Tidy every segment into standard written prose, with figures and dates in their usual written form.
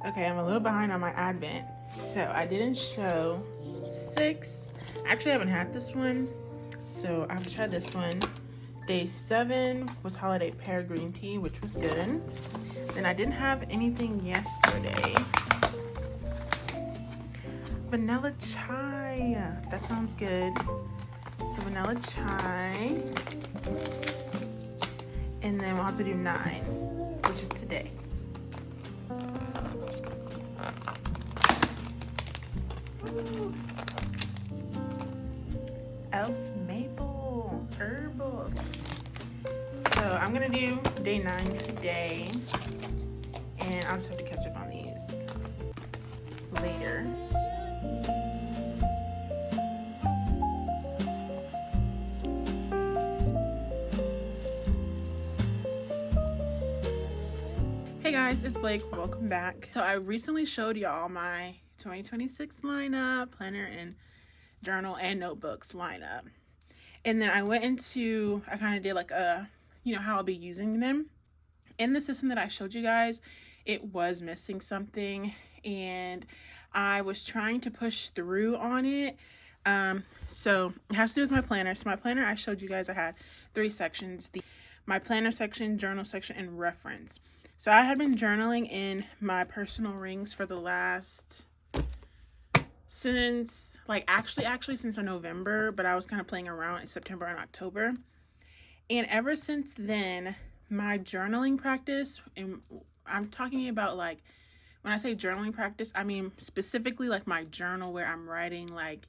Okay, I'm a little behind on my advent, so I didn't show 6. Actually, I haven't had this one, so I've tried this one. Day 7 was holiday pear green tea, which was good. Then I didn't have anything yesterday. Vanilla chai, that sounds good. So vanilla chai, and then we'll have to do 9, which is today. Else maple herbal. So I'm gonna do day 9 today, and I'll just have to catch up on these later. Hey guys, it's Blake. Welcome back. So I recently showed y'all my 2026 lineup, planner and journal and notebooks lineup. And then I kind of did like a, how I'll be using them. In the system that I showed you guys, it was missing something and I was trying to push through on it. So it has to do with my planner. So my planner, I showed you guys, I had 3 sections: my planner section, journal section, and reference. So I had been journaling in my personal rings for the last, since since November, but I was kind of playing around in September and October. And ever since then, my journaling practice, and I'm talking about, like, when I say journaling practice, I mean specifically like my journal where I'm writing, like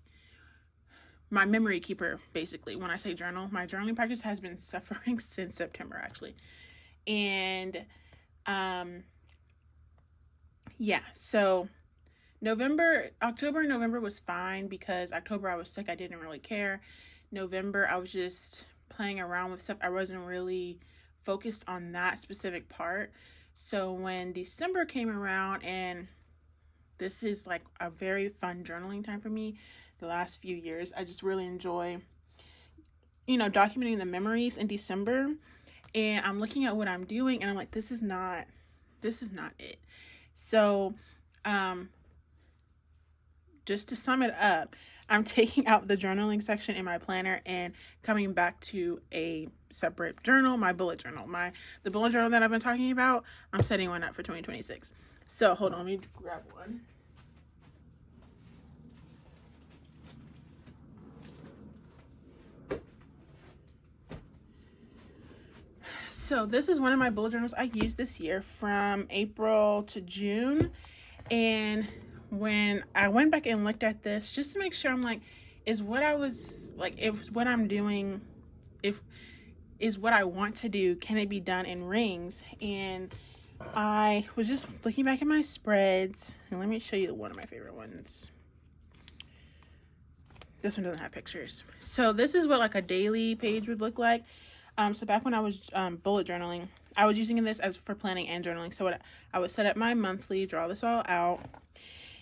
my memory keeper, basically. When I say journal, my journaling practice has been suffering since September, actually. And so October and November was fine because October I was sick. I didn't really care. November, I was just playing around with stuff. I wasn't really focused on that specific part. So when December came around, and this is like a very fun journaling time for me the last few years. I just really enjoy, documenting the memories in December. And I'm looking at what I'm doing and I'm like, this is not it. So, just to sum it up, I'm taking out the journaling section in my planner and coming back to a separate journal, my bullet journal. The bullet journal that I've been talking about, I'm setting one up for 2026. So hold on, let me grab one. So this is one of my bullet journals I used this year from April to June. And when I went back and looked at this, just to make sure, I'm like, is what I'm doing, is what I want to do, can it be done in rings? And I was just looking back at my spreads, and let me show you one of my favorite ones. This one doesn't have pictures. So this is what like a daily page would look like. So back when I was bullet journaling, I was using this as for planning and journaling. So I would set up my monthly, draw this all out,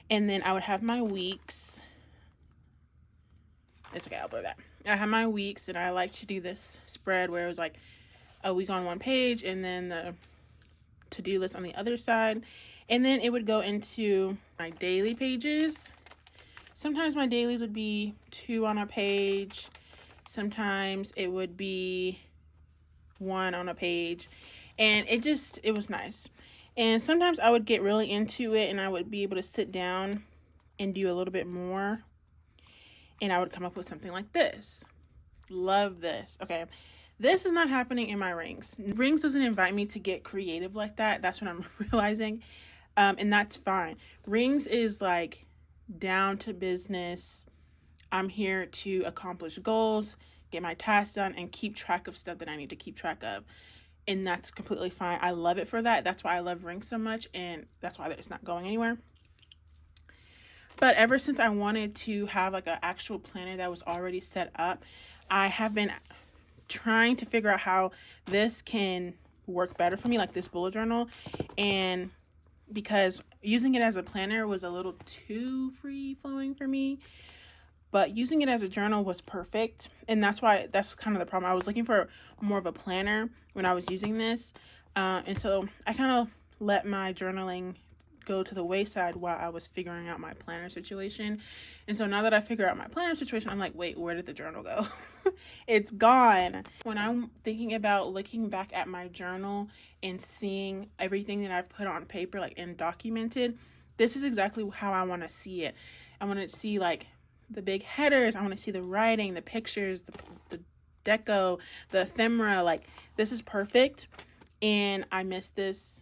and then I would have my weeks. It's okay, I'll blur that. I have my weeks, and I like to do this spread where it was like a week on one page and then the to-do list on the other side. And then it would go into my daily pages. Sometimes my dailies would be 2 on a page. Sometimes it would be 1 on a page. And it was nice. And sometimes I would get really into it and I would be able to sit down and do a little bit more. And I would come up with something like this. Love this. Okay. This is not happening in my rings. Rings doesn't invite me to get creative like that. That's what I'm realizing. And that's fine. Rings is like down to business. I'm here to accomplish goals, get my tasks done, and keep track of stuff that I need to keep track of. And that's completely fine. I love it for that. That's why I love rings so much, and that's why it's not going anywhere. But ever since I wanted to have like an actual planner that was already set up, I have been trying to figure out how this can work better for me, like this bullet journal. And because using it as a planner was a little too free-flowing for me, but using it as a journal was perfect. And that's kind of the problem. I was looking for more of a planner when I was using this. And so I kind of let my journaling go to the wayside while I was figuring out my planner situation. And so now that I figure out my planner situation, I'm like, wait, where did the journal go? It's gone. When I'm thinking about looking back at my journal and seeing everything that I've put on paper, like, and documented, this is exactly how I want to see it. I want to see like the big headers. I want to see the writing, the pictures, the deco, the ephemera. Like, this is perfect. And I miss this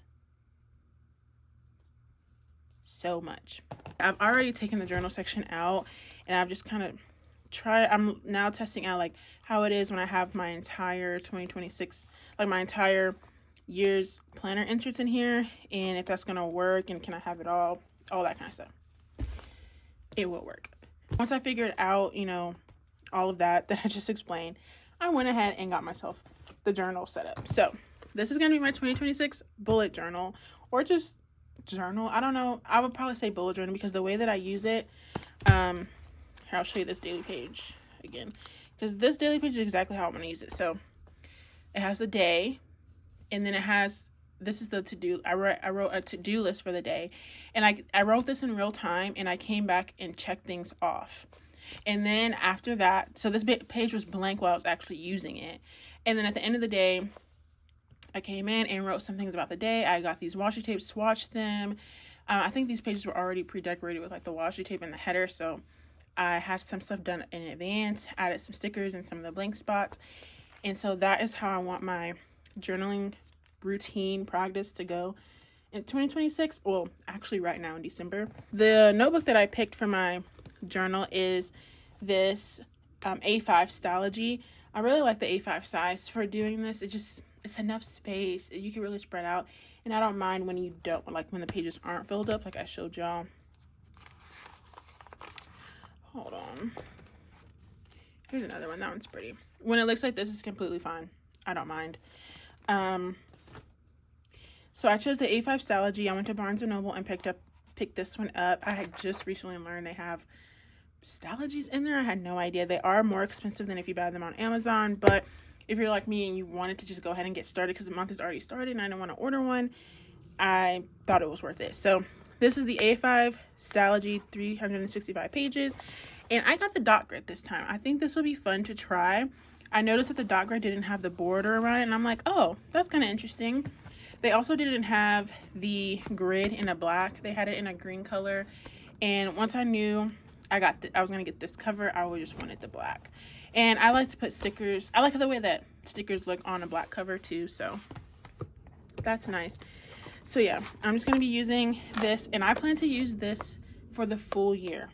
so much. I've already taken the journal section out, and I've just kind of I'm now testing out like how it is when I have my entire 2026, like my entire year's planner inserts in here, and if that's gonna work, and can I have it all that kind of stuff. It will work. Once I figured out, you know, all of that I just explained, I went ahead and got myself the journal set up. So this is gonna be my 2026 bullet journal, or just journal. I don't know. I would probably say bullet journal because the way that I use it, here, I'll show you this daily page again, because this daily page is exactly how I'm going to use it. So it has the day, and then it has, this is the to-do. I wrote a to-do list for the day, and I wrote this in real time, and I came back and checked things off. And then after that, so this page was blank while I was actually using it. And then at the end of the day, I came in and wrote some things about the day. I got these washi tapes, swatched them. I think these pages were already pre-decorated with like the washi tape and the header, so I had some stuff done in advance, added some stickers and some of the blank spots. And so that is how I want my journaling routine practice to go in 2026. Well, actually right now in December. The notebook that I picked for my journal is this A5 stalogy. I really like the A5 size for doing this. It's enough space. You can really spread out. And I don't mind when you don't, like when the pages aren't filled up, like I showed y'all. Hold on. Here's another one. That one's pretty. When it looks like this, is completely fine. I don't mind. So I chose the A5 stalogy. I went to Barnes & Noble and picked this one up. I had just recently learned they have stalogies in there. I had no idea. They are more expensive than if you buy them on Amazon, but if you're like me and you wanted to just go ahead and get started because the month is already started and I don't want to order one, I thought it was worth it. So this is the A5 stalogy, 365 pages, and I got the dot grid this time. I think this will be fun to try. I noticed that the dot grid didn't have the border around it, and I'm like, oh, that's kind of interesting. They also didn't have the grid in a black. They had it in a green color, and once I knew I was going to get this cover, I just wanted the black. And I like to put stickers. I like the way that stickers look on a black cover too, so that's nice. So yeah, I'm just going to be using this, and I plan to use this for the full year.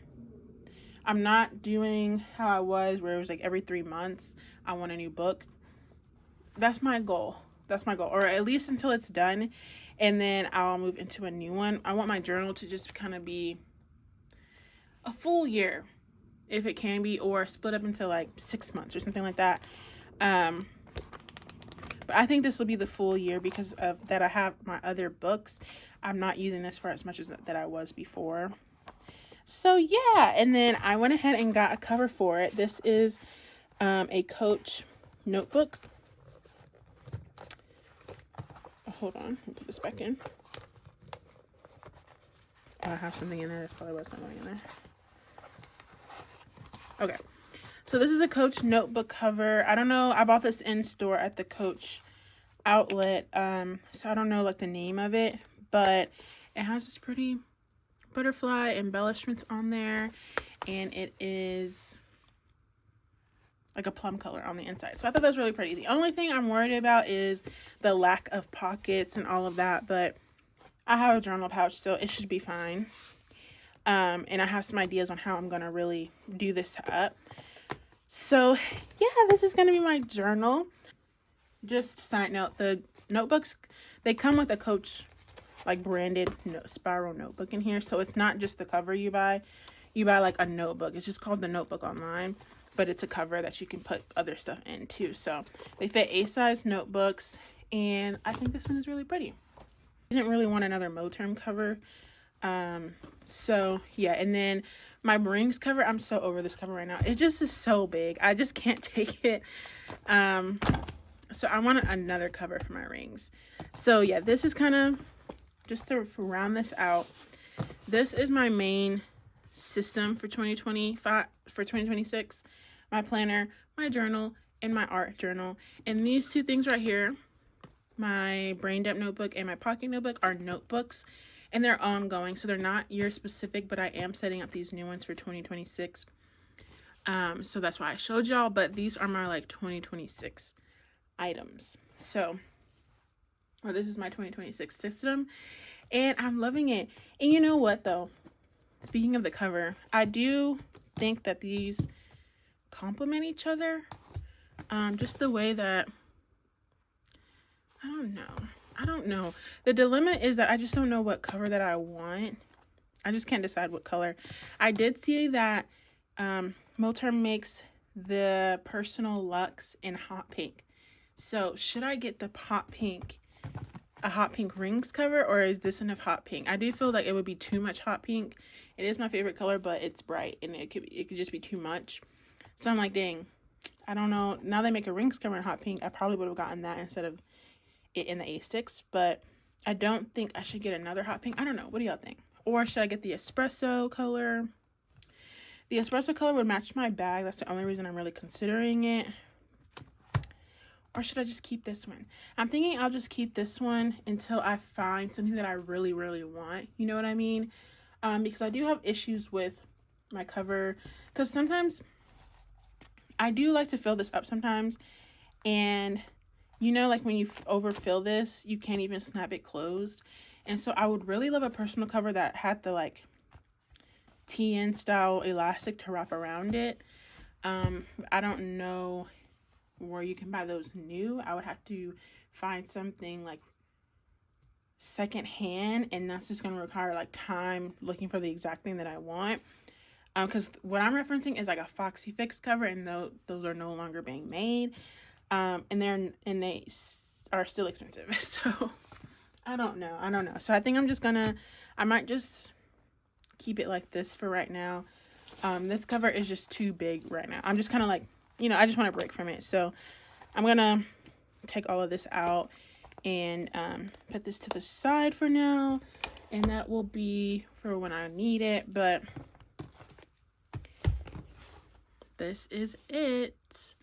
I'm not doing how I was, where it was like every 3 months I want a new book. That's my goal. That's my goal, or at least until it's done, and then I'll move into a new one. I want my journal to just kind of be a full year, if it can be, or split up into like 6 months or something like that. But I think this will be the full year because of that. I have my other books. I'm not using this for as much as that I was before. So yeah, and then I went ahead and got a cover for it. This is a Coach notebook. Hold on, I'll put this back in. Oh, I have something in there. That's probably what's not going in there. Okay, so this is a Coach notebook cover. I don't know, I bought this in store at the Coach outlet, so I don't know like the name of it, but it has this pretty butterfly embellishments on there, and it is like a plum color on the inside. So I thought that was really pretty. The only thing I'm worried about is the lack of pockets and all of that, but I have a journal pouch, so it should be fine. And I have some ideas on how I'm going to really do this up. So yeah, this is going to be my journal. Just side note, the notebooks, they come with a Coach like branded spiral notebook in here. So it's not just the cover you buy like a notebook. It's just called the notebook online, but it's a cover that you can put other stuff in too. So they fit A-size notebooks, and I think this one is really pretty. I didn't really want another Moterm cover. So yeah, and then my rings cover, I'm so over this cover right now. It just is so big. I just can't take it. So I want another cover for my rings. So yeah, this is kind of just to round this out, this is my main system for 2026. My planner, my journal, and my art journal. And these two things right here, my brain dump notebook and my pocket notebook, are notebooks, and they're ongoing, so they're not year specific, but I am setting up these new ones for 2026. So that's why I showed y'all, but these are my like 2026 items. So, or this is my 2026 system, and I'm loving it. And you know what though? Speaking of the cover, I do think that these complement each other. Just the way that, I don't know. The dilemma is that I just don't know what cover that I want. I just can't decide what color. I did see that Moterm makes the Personal Luxe in hot pink. So should I get the hot pink, a hot pink rings cover, or is this enough hot pink? I do feel like it would be too much hot pink. It is my favorite color, but it's bright and it could just be too much. So I'm like, dang, I don't know. Now they make a rings cover in hot pink. I probably would have gotten that instead of it in the A6, but I don't think I should get another hot pink. I don't know. What do y'all think? Or should I get the espresso color? The espresso color would match my bag. That's the only reason I'm really considering it. Or should I just keep this one? I'm thinking I'll just keep this one until I find something that I really, really want. You know what I mean? Because I do have issues with my cover. Because sometimes I do like to fill this up sometimes. And you know, like when you overfill this, you can't even snap it closed. And so I would really love a personal cover that had the like TN style elastic to wrap around it. I don't know where you can buy those new. I would have to find something like secondhand, and that's just going to require like time looking for the exact thing that I want. Because what I'm referencing is like a Foxy Fix cover, and those are no longer being made. And they are still expensive. So I don't know. So I think I might just keep it like this for right now. This cover is just too big right now. I'm just kind of like, you know, I just want to break from it. So I'm gonna take all of this out and put this to the side for now, and that will be for when I need it. But this is it.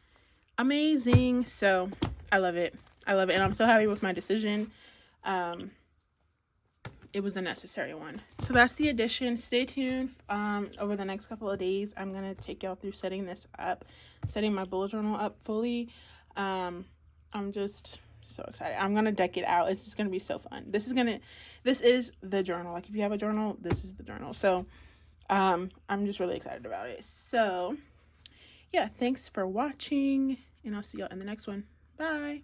Amazing. So I love it, and I'm so happy with my decision. It was a necessary one. So that's the addition. Stay tuned. Over the next couple of days, I'm gonna take y'all through setting this up, setting my bullet journal up fully. I'm just so excited. I'm gonna deck it out. It's just gonna be so fun. This is the journal. Like if you have a journal, this is the journal. So I'm just really excited about it. So yeah, thanks for watching, and I'll see y'all in the next one. Bye.